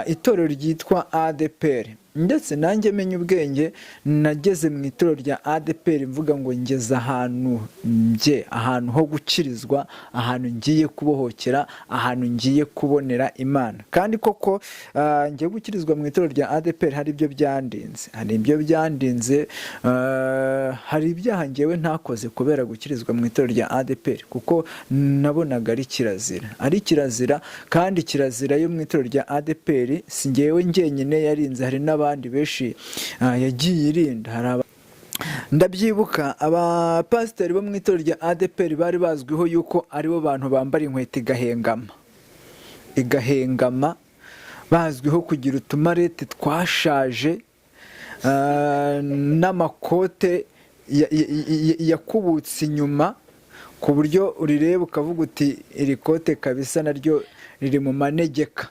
itorero ryitwa ADEPR, ndetse nanjye menye ubwenge nageze mu itorero rya ADEPR mvuga ngo ngeze ahantu ho gukirizwa, ahantu ngiye kubohokera, ahantu ngiye kubonera Imana. Kandi koko ngiye gukirizwa mu itorero rya ADEPR hari ibyo byandinze, hari ibyaha ngewe ntakoze kubera gukirizwa mu itorero rya ADEPR, kuko nabonaga ari kirazira, kandi kirazira yo mu itorero rya ADEPR si ngewe njyenyine yarinze, hari n'abandi benshi yagiye irinda. Ndabyibuka abapasiteri bo mu itorero rya ADEPR bari bazwiho yuko aribo bantu bambara inkweto igahengama, bazwiho kugira utumarete twashaje n'amakote yakubutse inyuma, ku buryo urireba ukavuga uti iri kote kabisa naryo riri mu manegeka.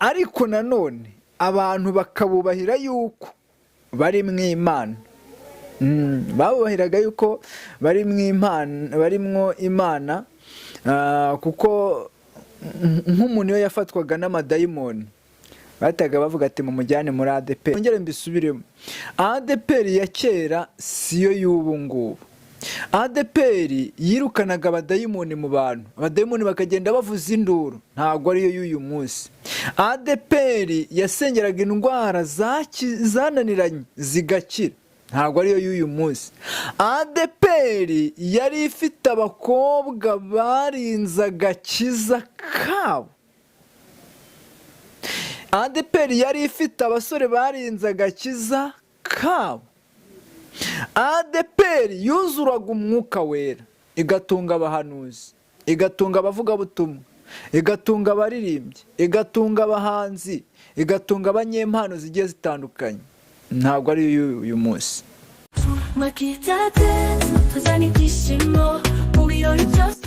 Ariko nanone abantu bakabubahira yuko bari mu Imana, babubahiraga yuko barimwo Imana, kuko nk'umuntu iyo yafatwaga n'amadayimoni bahitaga bavuga ati mumujyane muri ADEPR. Ngere mbisubiremo, ADEPR ya kera siyo y'ubu ngubu. ADEPR yirukanaga abadayimoni mu bantu, abadayimoni bakagenda bavuza induru, ntabwo ariyo y'uyu munsi. ADEPR yasengeraga indwara zananiranye zigakira, ntabwo ariyo y'uyu munsi. ADEPR yari ifite abakobwa barinze agakiza kabo. ADEPR yari ifite abasore barinze agakiza kabo. ADEPR yuzuraga umwuka wera, igatunga abahanuzi, igatunga abavugabutumwa, igatunga abaririmbyi, igatunga abahanzi, igatunga abanyempano zigiye zitandukanye. Ntabwo ari uyu munsi.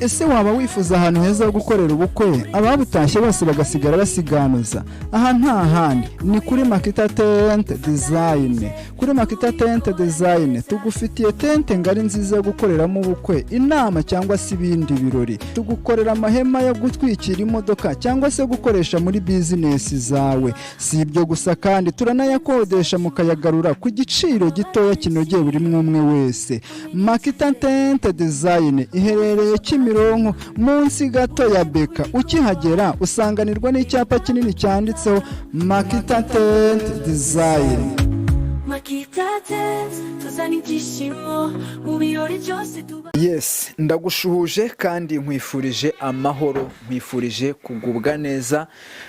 Ese waba wifuza ahantu heza ho gukorera ubukwe, ababutashye bose bagasigara basiganuza? Aha nta handi, ni kuri Makita Tent Design. Kuri Makita Tent Design tugufitiye tente ngari nziza yo gukoreramo ubukwe, inama cyangwa se ibindi birori. Tugukorera amahema yo gutwikira imodoka cyangwa se gukoresha muri business zawe. Si ibyo gusa kandi turanayakodesha mukayagarura ku giciro gitoya kinogeye buri umwe wese. Makita Tent Design iherereye Kimironko munsi gato ya Beka. Ukihagera usanganirwa n'icyapa kinini cyanditseho Makita Tent Design. Yes, ndagushuhuje kandi nkwifurije amahoro, nkwifurije kugubwa neza,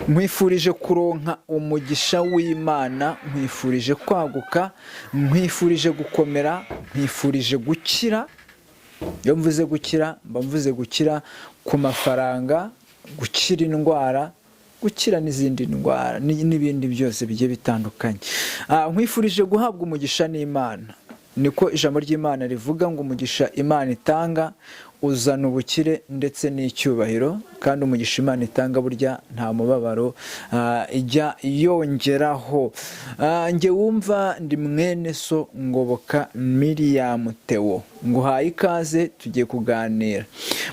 nkwifurije kuronka umugisha w'Imana, nkwifurije kwaguka, nkwifurije gukomera, nkwifurije gukira. Iyo mvuze gukira, mba mvuze gukira ku mafaranga, gukira indwara, gukira n'izindi ndwara n'ibindi byose bigiye bitandukanye. Nkwifurije guhabwa umugisha n'Imana. Niko ijambo ry'Imana rivuga ngo umugisha Imana itanga uzana ubukire ndetse n'icyubahiro, kandi umugisha Imana itanga burya nta mubabaro ijya yongeraho. Nge wumva ndi mwene so Ngoboka Miriam Theo, nguhaye ikaze tugiye kuganira.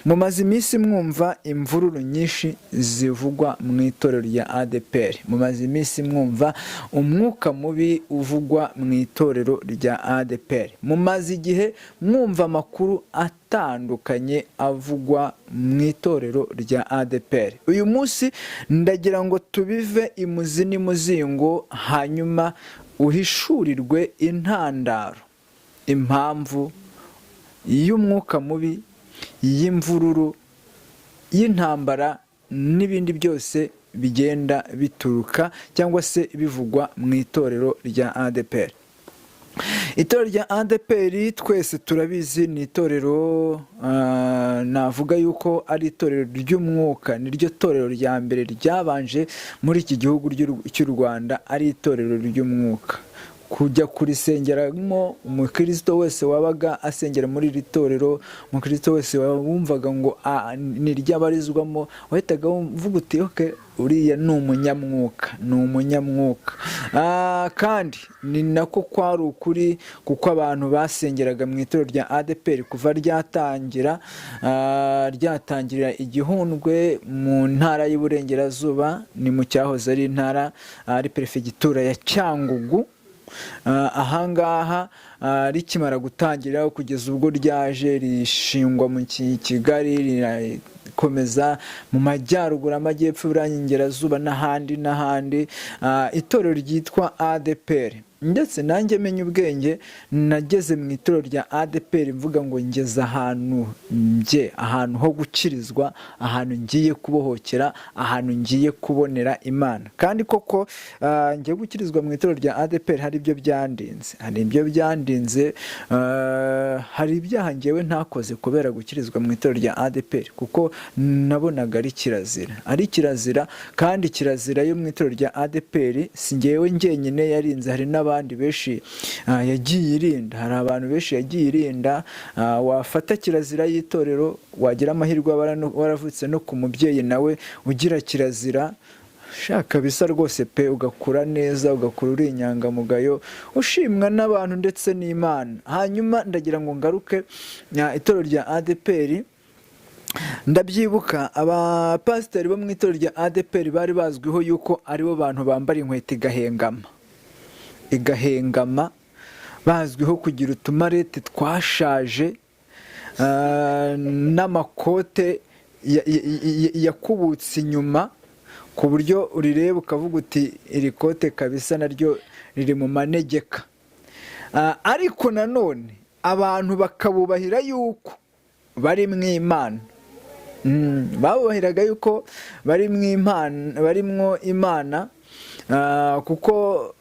Mumaze iminsi mwumva imvururu nyinshi zivugwa mu itorero rya ADEPR, mumaze iminsi mwumva umwuka mubi uvugwa mu itorero rya ADEPR, mumaze igihe mwumva amakuru atandukanye avugwa mu itorero rya ADEPR. Uyu munsi ndagira ngo tubive imuzi n'imuzingo, hanyuma uhishurirwe intandaro, impamvu y'umwuka mubi, y'imvururu, y'intambara n'ibindi byose bigenda bituruka cyangwa se bivugwa mu itorero rya ADEPR. Itorero rya ADEPR twese turabizi, ni itorero navuga yuko ari itorero ry'umwuka, niryo torero rya mbere ryabanje muri iki gihugu cy'u Rwanda, ari itorero ry'umwuka. kujya kurisengeramo. Umukristo wese wabaga asengera muri iri torero, umukristo wese wumvaga ngo ni iry'abarizwamo, wahitaga uvuga uti okay, uriya ni umunyamwuka, ni umunyamwuka. Kandi ni nako kwari ukuri, kuko abantu basengeraga mu itorero rya ADEPR kuva ryatangirira igihundwe mu ntara y'Iburengerazuba, ni mu cyahoze ari intara ari perefegitura ya Cyangugu. Ahangaha rikimara gutangira kugeza ubwo ryaje rishingwa mu Kigali, rirakomeza mu majyaruguru, amajyepfo, Iburengerazuba n'ahandi. Itorero ryitwa ADEPR. Ndetse nanjye menye ubwenge, nageze mu itorero rya ADEPR mvuga ngo ngeze ahantu ho gukirizwa, ahantu ngiye kubohokera, ahantu ngiye kubonera Imana. Kandi koko ngiye gukirizwa mu itorero rya ADEPR hari ibyo byandinze, hari ibyaha ngewe ntakoze kubera gukirizwa mu itorero rya ADEPR, kuko nabonaga ari kirazira. Kandi kirazira yo mu itorero rya ADEPR si ngewe njyenyine yarinze, hari n'abandi benshi yagiye irinda. Hari abantu benshi yagiye irinda. Wafata kirazira y'itorero, wagira amahirwe waravutse no ku mubyeyi nawe ugira kirazira, shaka bisa rwose pe, ugakura neza, ugakura uri inyangamugayo, ushimwa n'abantu ndetse n'Imana. Hanyuma ndagira ngo ngaruke itorero rya ADEPR. Ndabyibuka abapasiteri bo mu itorero rya ADEPR bari bazwiho yuko aribo bantu bambara inkweto igahengama, bazwiho kugira utumarete twashaje, n'amakote yakubutse inyuma, ku buryo urireba ukavuga uti iri kote kabisa naryo riri mu manegeka. Ariko nanone abantu bakabubahira yuko bari mu Imana. Babubahiraga yuko barimwo Imana, kuko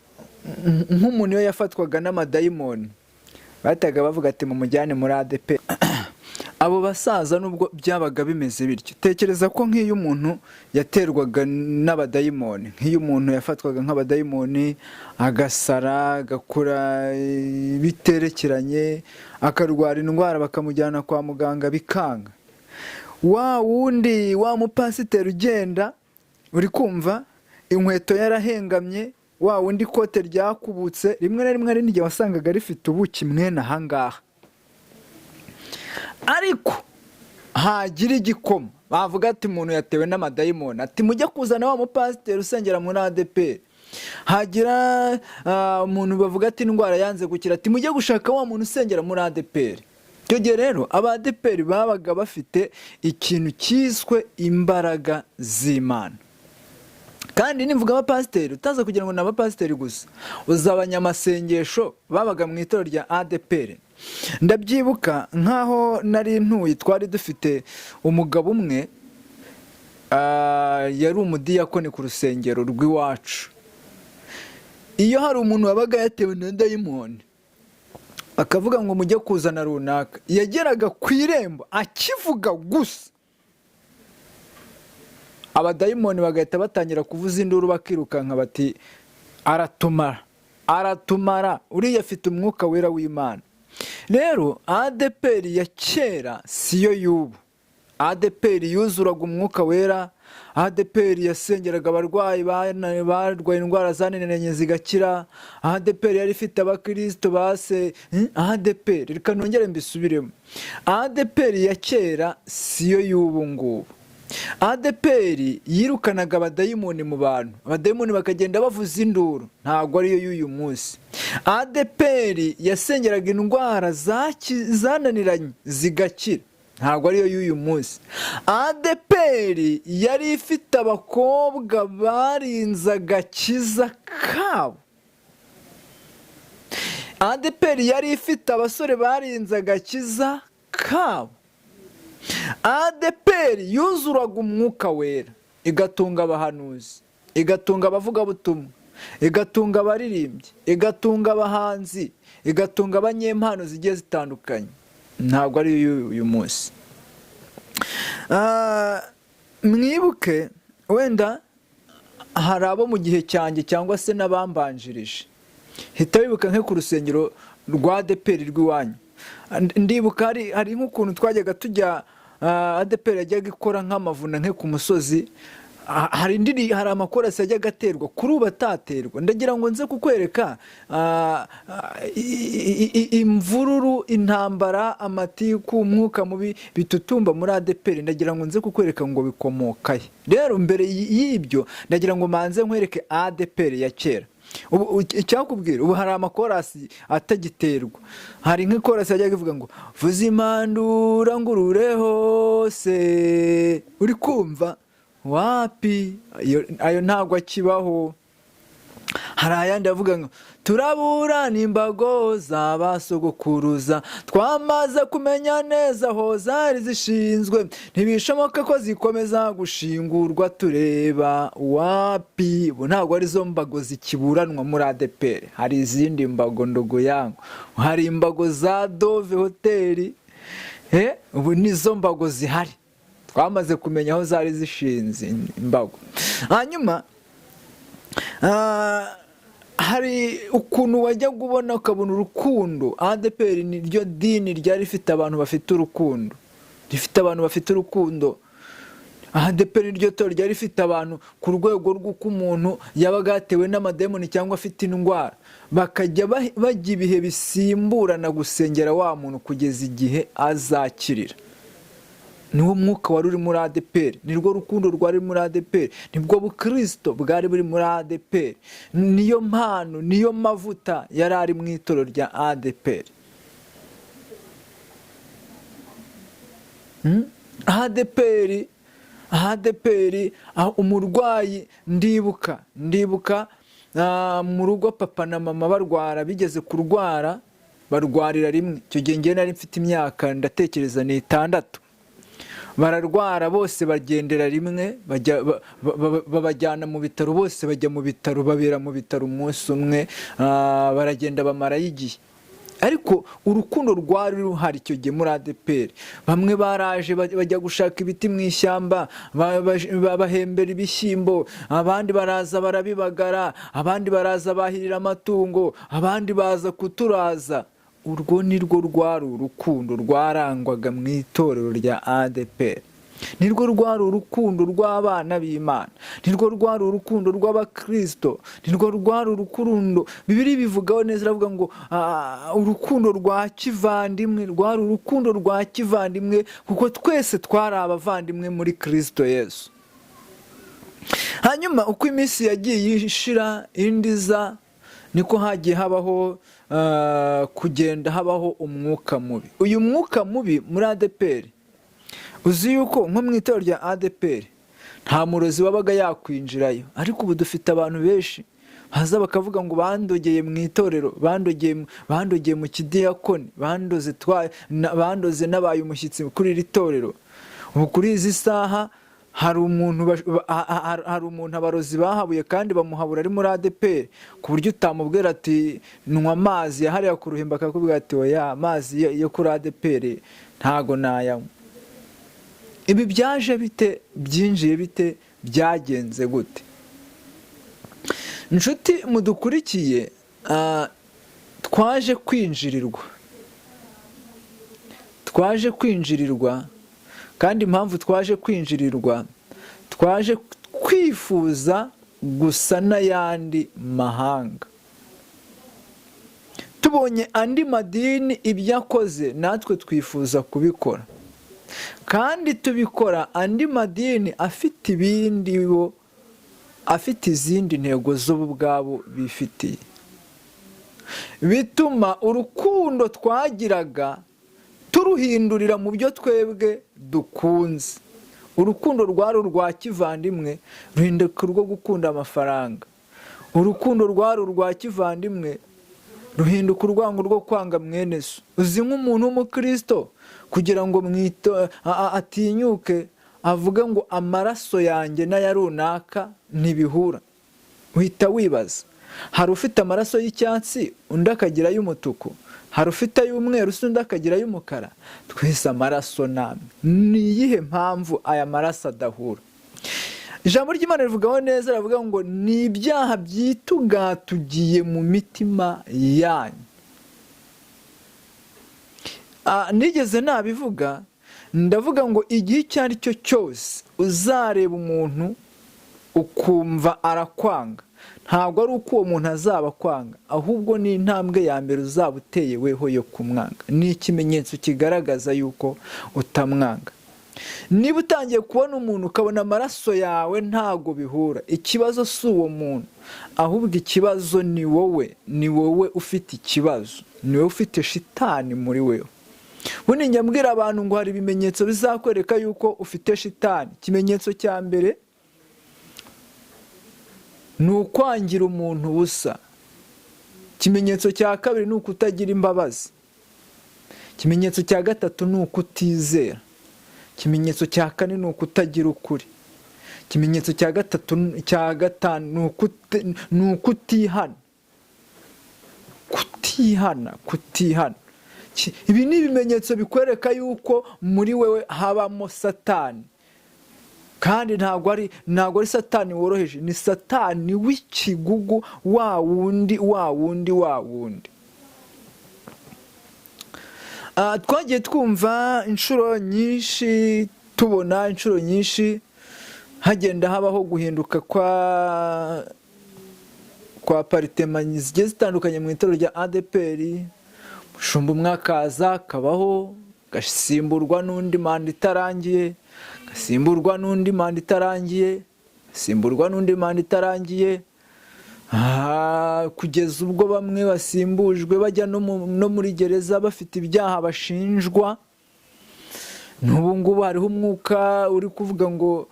nk'umuntu iyo yafatwaga n'amadayimoni bahitaga bavuga ati mumujyane muri ADEPR. Abo basaza nubwo byabaga bimeze bityo, tekereza ko nk'iyo umuntu yaterwaga n'abadayimoni, nk'iyo umuntu yafatwaga nk'abadayimoni agasara, agakura biterekeranye, akarwara indwara bakamujyana kwa muganga bikanga, wa mupasiteri ugenda uri kumva inkweto yarahengamye, wa wundi kote ryakubutse, rimwe na rimwe ari n'igihe wasangaga rifite ubuki mwene ahangaha. Ariko hagira igikoma bavuga ati umuntu yatewe n'amadayimoni, ati mujye kuzana wa mupasiteri usengera muri ADEPR. Hagira umuntu bavuga ati indwara yanze gukira, ati mujye gushaka wa muntu usengera muri ADEPR. Icyo gihe rero aba-ADEPR babaga bafite ikintu cyiswe imbaraga z'Imana. Kandi nivuga abapasiteri utaza kugira ngo ni abapasiteri gusa, uza abanyamasengesho babaga mu itorero rya ADEPR. Ndabyibuka nk'aho nari ntuye, twari dufite umugabo umwe yari umudiyakoni ku rusengero rw'iwacu. Iyo hari umuntu wabaga yatewe na dayimoni akavuga ngo mujye kuzana runaka, yageraga ku irembo akivuga gusa, abadayimoni bagahita batangira kuvuza induru bakirukanka bati aratumara, uriya afite umwuka wera w'Imana. Rero ADEPR ya kera siyo y'ubu. ADEPR yuzuraga umwuka wera, ADEPR yasengeraga abarwayi barwaye indwara zananiranye zigakira, ADEPR yari ifite abakristo ADEPR, reka nongere mbisubiremo, ADEPR ya kera siyo y'ubu ngubu. ADEPR yirukanaga abadayimoni mu bantu, abadayimoni bakagenda bavuza induru, ntabwo ariyo y'uyu munsi. ADEPR yasengeraga indwara zananiranye zigakira, ntabwo ariyo y'uyu munsi. ADEPR yari ifite abakobwa barinze agakiza kabo, ADEPR yari ifite abasore barinze agakiza kabo. ADEPR yuzuraga umwuka wera, igatunga abahanuzi, igatunga abavugabutumwa, igatunga abaririmbyi, igatunga abahanzi, igatunga abanyempano zigiye zitandukanye. Ntabwo ari uyu munsi. Mwibuke wenda hari abo mu gihe cyanjye cyangwa se n'abambanjirije hita wibuka nko ku rusengero rwa ADEPR rw'iwanyu. Ndibuka hari nk'ukuntu twajyaga tujya ADEPR yajyaga ikora nk'amavuna nke ku musozi, hari amakorasi yajyaga aterwa kuri ubu ataterwa. Ndagira ngo nze kukwereka imvururu, intambara, amatiku, umwuka mubi bitutumba muri ADEPR. Ndagira ngo nze kukwereka ngo bikomokahe. Rero mbere y'ibyo ndagira ngo manze nkwereke ADEPR ya kera. Icyakubwira ubu hari amakorasi atagiterwa. Hari nk'ikorasi yajyaga ivuga ngo vuza impandura ngurure hose, uri kumva? Wapi, ayo ntabwo akibaho. Hari ayandi avuga ngo turabura n'imbago z'abasogokuruza, twamaze kumenya neza aho zari zishinzwe, ntibishoboka ko zikomeza gushingurwa tureba. Wapi, ubu ntabwo ari zo mbago zikiburanwa muri ADEPR. Hari izindi mbago ndogo yangu, hari imbago za Dove hoteli, ubu nizo mbago zihari, twamaze kumenya aho zari zishinze imbago. Hanyuma hari ukuntu wajya kubona ukabona urukundo. ADEPR ni ryo dini ryari rifite abantu bafite urukundo, rifite abantu bafite urukundo. ADEPR ni ryo torero ryari rifite abantu ku rwego rw'uko umuntu yabaga yatewe n'amademoni cyangwa afite indwara, bakajya bajya ibihe bisimburana gusengera wa muntu kugeza igihe azakirira. Niwo mwuka wari uri muri ADEPR, nirwo rukundo rwari muri ADEPR, nibwo bukristo bwari buri muri ADEPR, niyo mpano, niyo mavuta yari ari mu itorero rya ADEPR. ADEPR umurwayi, ndibuka mu rugo papa na mama barwara, bigeze kurwara barwarira rimwe. Icyo gihe njye nari mfite imyaka ndatekereza ni 6. Bararwara bose bagendera rimwe, babajyana mu bitaro, bose bajya mu bitaro, babera mu bitaro umunsi umwe, baragenda bamarayo igihe. Ariko urukundo rwari ruhari icyo gihe muri ADEPR. Bamwe baraje bajya gushaka ibiti mu ishyamba, bahembera ibishyimbo, abandi baraza barabibagara, abandi baraza bahirira amatungo, abandi baza kuturaza. Urwo ni rwo rwari urukundo rwarangwaga mu itorero rya ADEPR. Nirwo rwari urukundo rw'abana b'Imana, nirwo rwari urukundo rw'abakristo, nirwo rwari urukundo Bibiliya bivugaho neza, iravuga ngo urukundo rwa kivandimwe, rwari urukundo rwa kivandimwe, kuko twese twari abavandimwe muri Kristo Yesu. Hanyuma uko iminsi yagiye ishira indiza, niko hagiye habaho kugenda habaho umwuka mubi. Uyu mwuka mubi muri ADEPR, uzi yuko nko mu itorero rya ADEPR nta murozi wabaga yakwinjirayo, ariko ubu dufite abantu benshi baza bakavuga ngo bandogeye mu itorero, bandogeye mu kidiyakoni, bandoze n'abaye umushyitsi kuri iri torero. Ubu kuri izi saha hari umuntu abarozi bahabuye kandi bamuhabura ari muri ADEPR, ku buryo utamubwira ati nywa amazi yahariya ku ruhimbi, akakubwira ati oya, amazi yo kuri ADEPR ntago nayanywa. Ibi byaje bite? Byinjiye bite? Byagenze gute? Inshuti mudukurikiye, twaje kwinjirirwa, kandi impamvu twaje kwinjirirwa, twaje kwifuza gusa n'ayandi mahanga. Tubonye andi madini ibyo akoze, natwe twifuza kubikora, kandi tubikora andi madini afite izindi ntego zo ubwabo bifitiye. Bituma urukundo twagiraga turuhindurira mu byo twebwe dukunze. Urukundo rwari urwa kivandimwe ruhinduka urwo gukunda amafaranga. Urukundo rwari urwa kivandimwe ruhinduka urwango rwo kwanga mwene so. Uzi nk'umuntu w'umukristo kugira ngo atinyuke avuga ngo amaraso yanjye n'aya runaka ntibihura, uhita wibaza, hari ufite amaraso y'icyatsi undi akagira y'umutuku, hari ufite ay'umweru undi akagira y'umukara, twese amaraso namwe. Ni iyihe mpamvu aya maraso adahura? ijambo ry'Imana rivugaho neza, ravuga ngo ni ibyaha byitugatugiye mu mitima yanyu. Nigeze nabivuga, ndavuga ngo igihe icyo ari cyo cyose uzareba umuntu ukumva arakwanga, ntabwo ari uko uwo muntu azaba akwanga, ahubwo ni intambwe ya mbere uzaba uteye weho yo kumwanga. Ni ikimenyetso kigaragaza yuko utamwanga. Niba utangiye kubona umuntu ukabona amaraso yawe ntago bihura, ikibazo si uwo muntu, ahubwo ikibazo ni wowe. Ni wowe ufite ikibazo, ni wowe ufite shitani muri wewe. Bundi njya mbwira abantu ngo hari ibimenyetso bizakwereka yuko ufite shitani. Ikimenyetso cya mbere ni ukwangira umuntu ubusa. Ikimenyetso cya kabiri ni ukutagira imbabazi. Ikimenyetso cya gatatu ni ukutizera. Ikimenyetso cya kane ni ukutagira ukuri. Ikimenyetso cya gatanu ni ukutihana. Kutihana. Ibi ni ibimenyetso bikwereka yuko muri wewe habamo Satani. Kandi ntabwo ari Satani woroheje, ni Satani w'ikigugu, wa wundi. Twagiye twumva inshuro nyinshi, tubona inshuro nyinshi hagenda habaho guhinduka kwa paritema zigiye zitandukanye mu itorero rya ADEPR. Umushumba umwe akaza akabaho, gasimburwa n'undi manda itarangiye, gasimburwa n'undi manda itarangiye, gasimburwa n'undi manda itarangiye, kugeza ubwo bamwe basimbujwe bajya no muri gereza bafite ibyaha bashinjwa. N'ubu ngubu hariho umwuka uri kuvuga ngo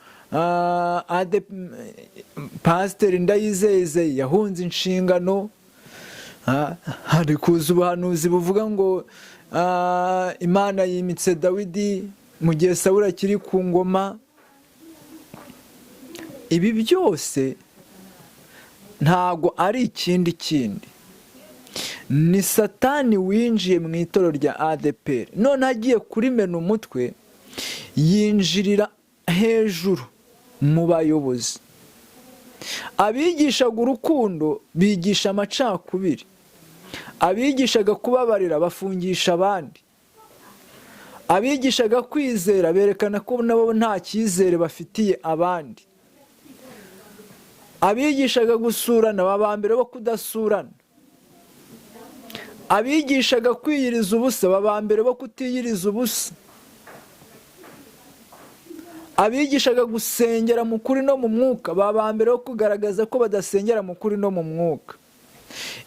Pasiteri Ndayizeye yahunze inshingano. Hari kuza ubuhanuzi buvuga ngo Imana yimitse Dawidi mu gihe Sawuli akiri ku ngoma. Ibi byose ntago ari ikindi ni Satani winjiye mu itorero rya ADEPR. None agiye kurimena umutwe, yinjirira hejuru mu bayobozi. Abigishaga urukundo bigisha amacakubiri, abigishaga kubabarira bafungisha abandi, abigishaga kwizera berekana ko nabo nta cyizere bafitiye abandi, abigishaga gusurana baba mbere bo kudasurana, abigishaga kwiyiriza ubusa baba mbere bo kutiyiriza ubusa, abigishaga gusengera mu kuri no mu mwuka baba mbere bo kugaragaza ko badasengera mu kuri no mu mwuka.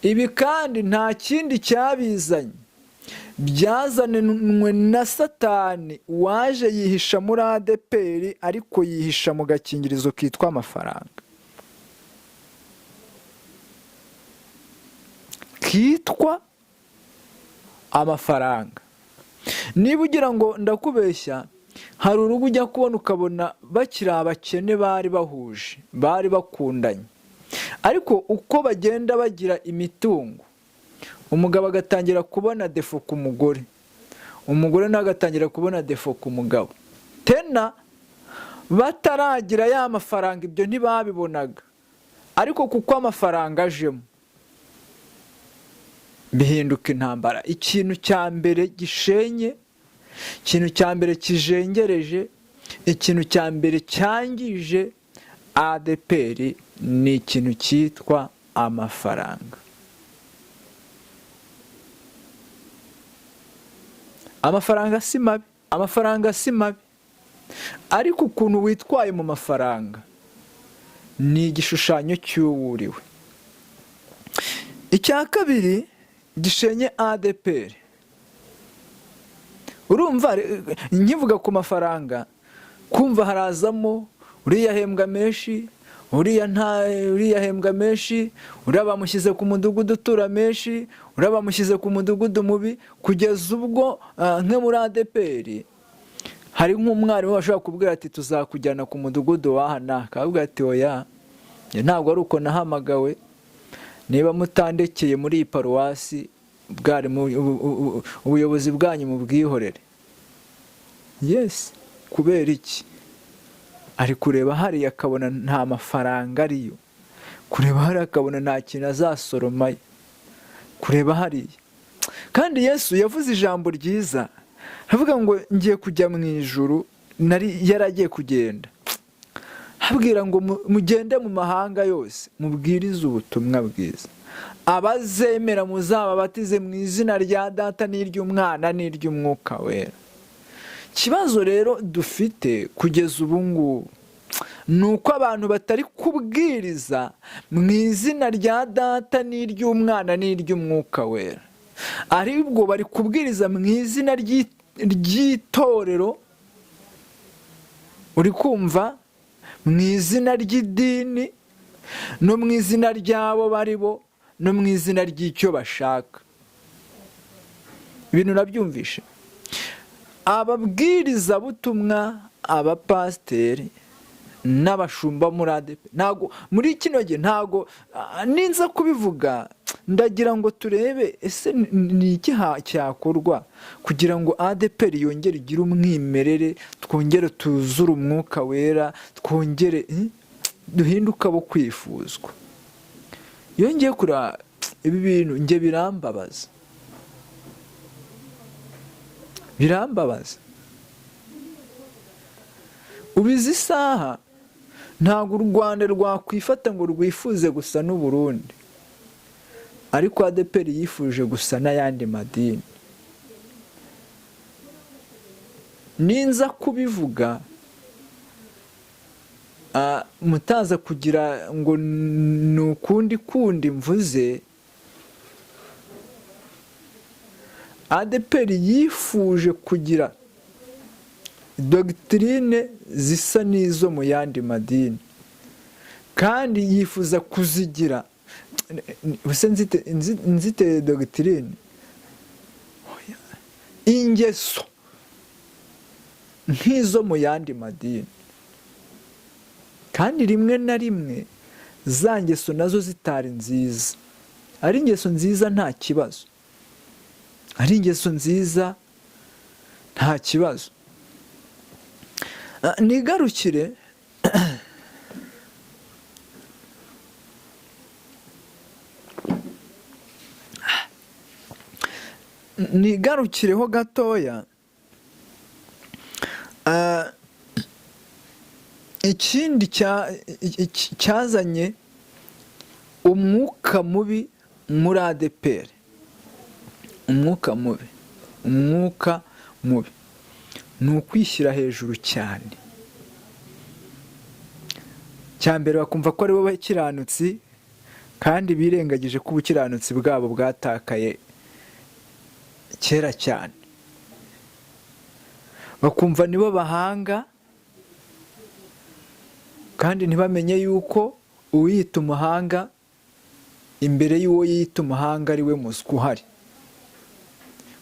Ibi kandi nta kindi cyabizanye, byazanwe na Satani waje yihisha muri ADEPR, ariko yihisha mu gakingirizo kitwa amafaranga. Kitwa amafaranga. Niba ugira ngo ndakubeshya, hari urugo ujya kubona ukabona bakiri abakene bari bahuje, bari bakundanye, ariko uko bagenda bagira imitungo, umugabo agatangira kubona defo ku mugore, umugore nawe agatangira kubona defo ku mugabo. Tena bataragira ya mafaranga ibyo ntibabibonaga, ariko kuko amafaranga ajemo bihinduka intambara. Ikintu cya mbere gishenye, ikintu cya mbere kijengereje, ikintu cya mbere cyangije ADEPR ni ikintu cyitwa amafaranga. Amafaranga si mabi, ariko ukuntu witwaye mu mafaranga ni igishushanyo cy'uwuriwe. Icya kabiri gishenye ADEPR, urumva nkivuga ku mafaranga, kumva harazamo uriya hembwa menshi, uriya hembwa menshi, uriya bamushyize ku mudugudu utura menshi, uriya bamushyize ku mudugudu mubi, kugeza ubwo nke muri ADEPR hari nk'umwarimu washobora kubwira ati tuzakujyana ku mudugudu wahana, akavuga ati oya, ntabwo ari uko nahamagawe, niba mutandekeye muri iyi paruwasi ubuyobozi bwanyu mu bwihorere. Yes, kubera iki? ari kureba hariya akabona nta mafaranga ariyo, kureba hariya akabona nta kintu azasoromayo, kureba hariya. Kandi Yesu yavuze ijambo ryiza, aravuga ngo ngiye kujya mu ijuru, yaragiye kugenda abwira ngo mugende mu mahanga yose mubwirize ubutumwa bwiza, abazemera muzababatize mu izina rya Data n'iry'Umwana n'iry'Umwuka Wera. Ikibazo rero dufite kugeza ubu ngubu ni uko abantu batari kubwiriza mu izina rya Data n'iry'Umwana n'iry'Umwuka Wera, aribwo bari kubwiriza mu izina ry'itorero, uri kumva, mu izina ry'idini, no mu izina ry'abo bari bo, no mu izina ry'icyo bashaka. Ibintu nabyumvishe. Ababwirizabutumwa, abapasiteri n'abashumba muri ADEPR, ntago muri kino gihe, ntago ninza kubivuga ndagira ngo turebe ese ni iki cyakorwa kugira ngo ADEPR yongere igire umwimerere, twongere tuzure Umwuka Wera, twongere duhinduke abo kwifuzwa. Iyo ngiye kureba ibi bintu nge birambabaza, birambabaza. Ubizi isaha ntabwo u Rwanda rwakwifata ngo rwifuze gusa n'u Burundi, ariko ADEPR yifuje gusa n'ayandi madini. Ninza kubivuga mutaza kugira ngo ni ukundi kundi mvuze, ADEPR yifuje kugira dogitirine zisa n'izo mu yandi madini, kandi yifuza kuzigira nzite dogitirine, ingeso nk'izo mu yandi madini. Kandi rimwe na rimwe za ngeso nazo zitari nziza. Ari ingeso nziza nta kibazo, ari ingeso nziza nta kibazo. Nigarukire nigarukireho gatoya. Ikindi cyazanye umwuka mubi muri ADEPR, umwuka mubi ni ukwishyira hejuru cyane. Cyambere bakumva ko ari bo bakiranutsi, kandi birengagije ko ubukiranutsi bwabo bwatakaye kera cyane. Bakumva nibo bahanga, kandi ntibamenye yuko uwiyita umuhanga imbere y'uwo yiyita umuhanga ari we muswa uhari.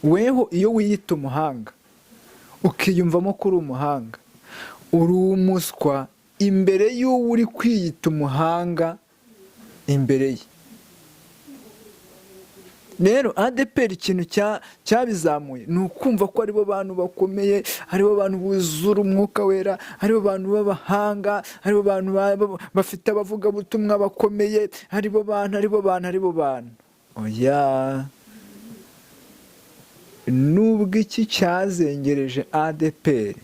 Weho iyo wiyita umuhanga ukiyumvamo ko uri umuhanga, uri umuswa imbere y'uwo uri kwiyita umuhanga imbere ye. Rero ADEPR ikintu cyabizamuye ni ukumva ko aribo bantu bakomeye, aribo bantu buzura Umwuka Wera, aribo bantu b'abahanga, aribo bantu bafite abavugabutumwa bakomeye, aribo bantu. Oya, nubwo iki cyazengereje ADEPR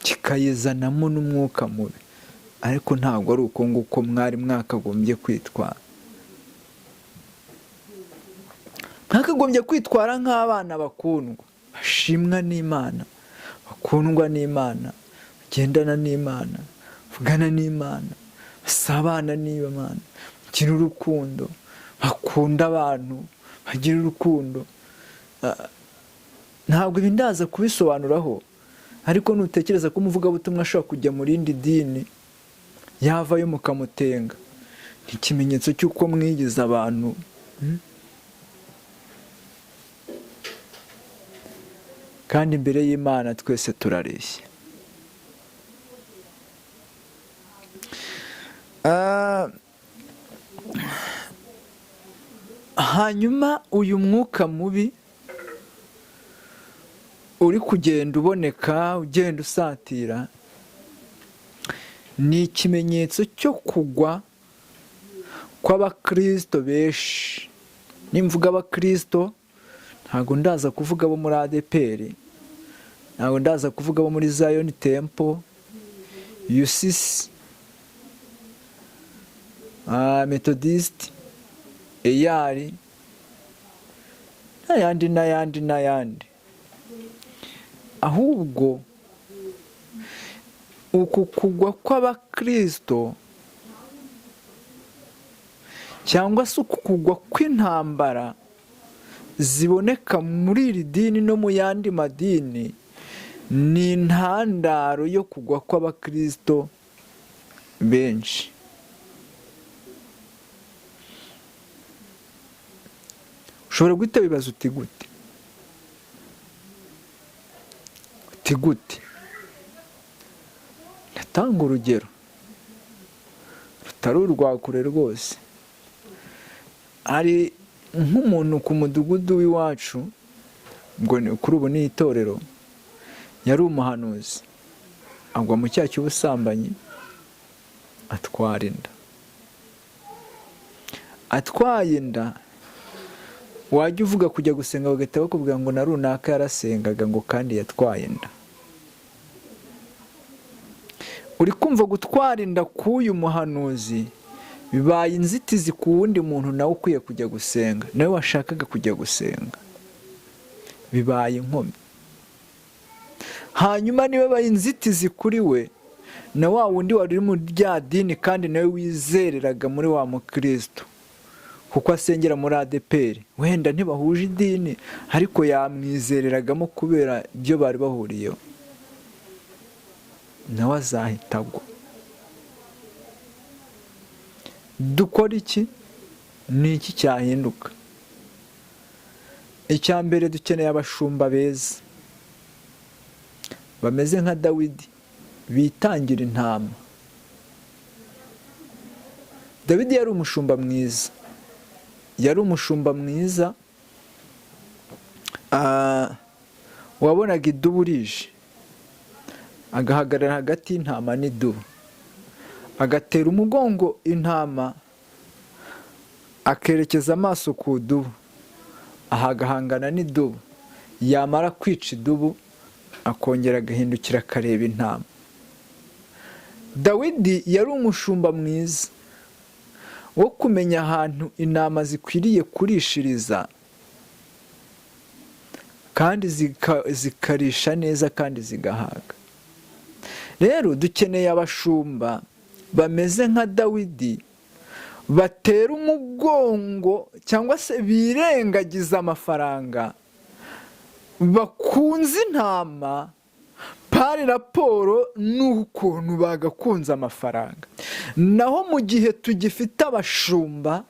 kikayizanamo n'umwuka mubi, ariko ntabwo ari uko nguko mwari mwakagombye kwitwara. Mwakagombye kwitwara nk'abana bakundwa, bashimwa n'Imana, bakundwa n'Imana, bagendana n'Imana, bavugana n'Imana, basabana n'Imana, bagira urukundo, bakunda abantu, bagira urukundo. Ntabwo ibi ndaza kubisobanuraho, ariko nutekereza ko umuvugabutumwa ashobora kujya mu rindi dini, yavayo mukamutenga, ni ikimenyetso cy'uko mwigize abantu. Kandi imbere y'Imana twese turareshya. Hanyuma uyu mwuka mubi uri kugenda uboneka, ugenda usatira, ni ikimenyetso cyo kugwa kw'abakristo benshi. Nimvuga abakristo ntabwo ndaza kuvuga abo muri ADEPR, ntabwo ndaza kuvuga abo muri Zion Temple, UCC, Methodist, EAR n'ayandi. Ahubwo uku kugwa kw'abakristo cyangwa se uku kugwa kw'intambara ziboneka muri iri dini no mu yandi madini ni intandaro yo kugwa kw'abakristo benshi. Ushobora guhita wibaza uti gute? Ndatanga urugero rutari urwa kure rwose. Hari nk'umuntu ku mudugudu w'iwacu, ngo kuri ubu ni itorero, yari umuhanuzi, agwa mu cyaha cy'ubusambanyi, atwara inda. Atwaye inda, wajya uvuga kujya gusenga bagahita bakubwira ngo na runaka yarasengaga ngo kandi yatwaye inda. Uri kumva gutwara inda k'uyu muhanuzi bibaye inzitizi ku wundi muntu nawe ukwiye kujya gusenga, nawe washakaga kujya gusenga, bibaye inkomyi. Hanyuma niba baye inzitizi kuri we na wa wundi wari mu rya dini kandi nawe wizereraga muri wa mukristo, kuko asengera muri ADEPR, wenda ntibahuje idini ariko yamwizereragamo kubera ibyo bari bahuriyeho, nawe azahita agwa. Dukora iki? Ni iki cyahinduka? Icya mbere, dukeneye abashumba beza bameze nka Dawidi, bitangira intama. Dawidi yari umushumba mwiza, wabonaga idubu rije agahagarara hagati y'intama n'idubu, agatera umugongo intama, akerekeza amaso ku dubu, agahangana n'idubu, yamara kwica idubu akongera agahindukira akareba intama. Dawidi yari umushumba mwiza wo kumenya ahantu intama zikwiriye kurishiriza kandi zikarisha neza kandi zigahaga. Rero dukeneye abashumba bameze nka Dawidi, batera umugongo cyangwa se birengagiza amafaranga, bakunze intama pari raporo n'ukuntu bagakunze amafaranga. Naho mu gihe tugifite abashumba,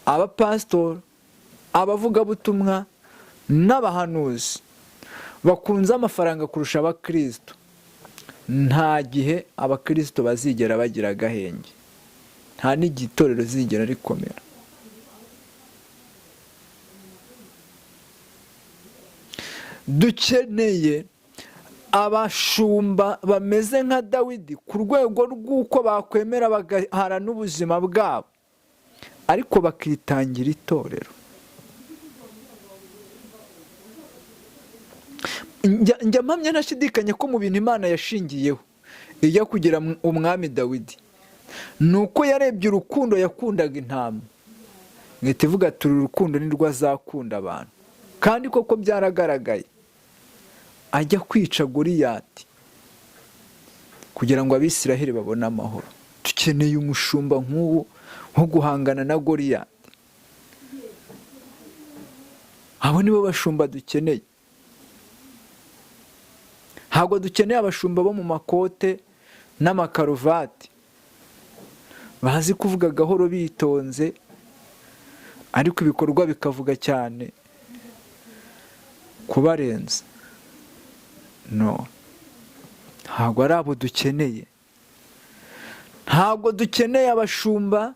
abapasitori, abavugabutumwa n'abahanuzi bakunze amafaranga kurusha abakristo, nta gihe abakristo bazigera bagira agahenge, nta n'igihe itorero zigera rikomera. Dukeneye abashumba bameze nka Dawidi ku rwego rw'uko bakwemera bagahara n'ubuzima bwabo ariko bakitangira itorero. Njya mpamya ntashidikanya ko mu bintu Imana yashingiyeho ijya kugira umwami Dawidi ni uko yarebye urukundo yakundaga intama, ngahita ivuga ati uru rukundo nirwo azakunda abantu, kandi koko byaragaragaye. Ajya kwica Goliyati kugira ngo Abisiraheli babone amahoro. Dukeneye umushumba nk'uwo wo guhangana na Goliyati. Abo nibo bashumba dukeneye. Ntabwo dukeneye abashumba bo mu makote n'amakaruvati bazi kuvuga gahoro bitonze ariko ibikorwa bikavuga cyane kubarenza. No, ntabwo ari abo dukeneye. Ntabwo dukeneye abashumba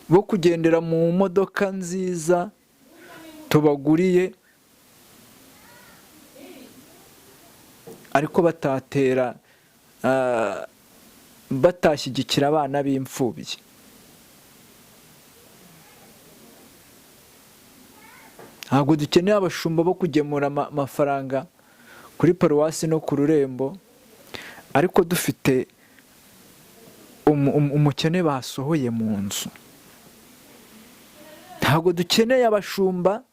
bo kugendera mu modoka nziza tubaguriye ariko batashyigikira abana b'imfubyi. Ntabwo dukeneye abashumba bo kugemura amafaranga kuri paruwasi no ku rurembo, ariko dufite umukene basohoye mu nzu. Ntabwo dukeneye abashumba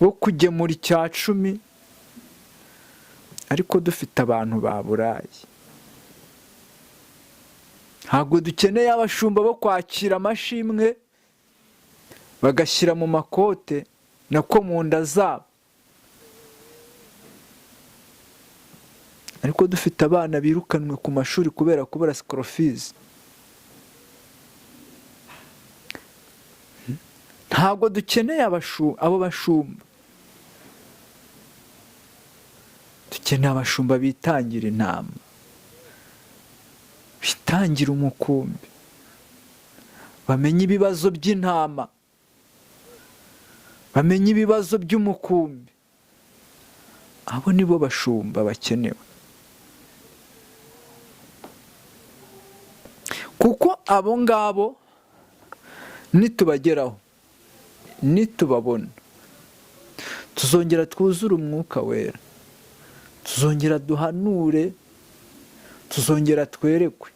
bo kugemura icya 10, ariko dufite abantu baburaye. Ntabwo dukeneye abashumba bo kwakira amashimwe bagashyira mu makote nako mu nda zabo, ariko dufite abana birukanwe ku mashuri kubera kubura sikorofizi. Ntabwo dukeneye abo bashumba, dukeneye abashumba bitangira intama, bitangira umukumbi, bamenye ibibazo by'intama, bamenye ibibazo by'umukumbi. Abo nibo bashumba bakenewe, kuko abo ngabo nitubageraho, nitubabona, tuzongera twuzure umwuka wera, tuzongera duhanure, tuzongera twerekwe.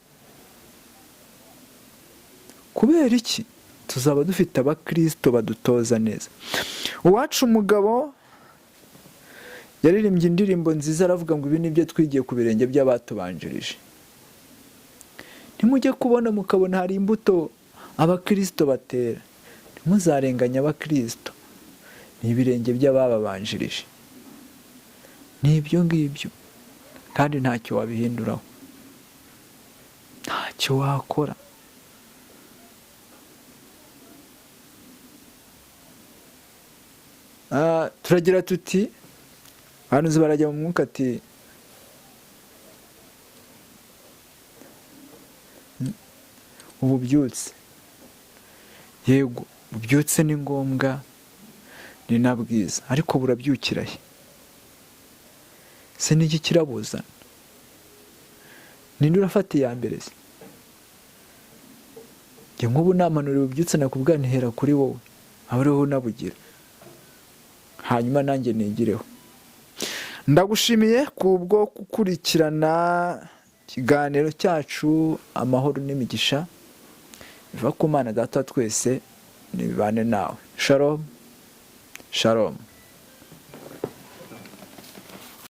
Kubera iki? Tuzaba dufite abakristo badutoza neza. Uwacu umugabo yaririmbye indirimbo nziza, aravuga ngo ibi nibyo twigiye ku birenge by'abatubanjirije. Ntimujye kubona mukabona hari imbuto abakristo batera, ntimuzarenganye abakristo, ni ibirenge by'abababanjirije. Ni ibyo ngibyo, kandi ntacyo wabihinduraho, ntacyo wakora. Turagira tuti, abantu barajya mu mwuka ati ububyutse. Yego, ububyutse ni ngombwa, ni na bwiza, ariko burabyukira he? Se n'iki kirabuzana? Ninde urafata iya mbere se? Njye nk'ubu namanura ububyutse nakubwira ntihera kuri wowe, aho uriho nabugira, hanyuma nanjye nigireho. Ndagushimiye kubwo gukurikirana ikiganiro cyacu amahoro n'imigisha biva ku Mana Data twese, nibibane nawe. Shalom, shalom.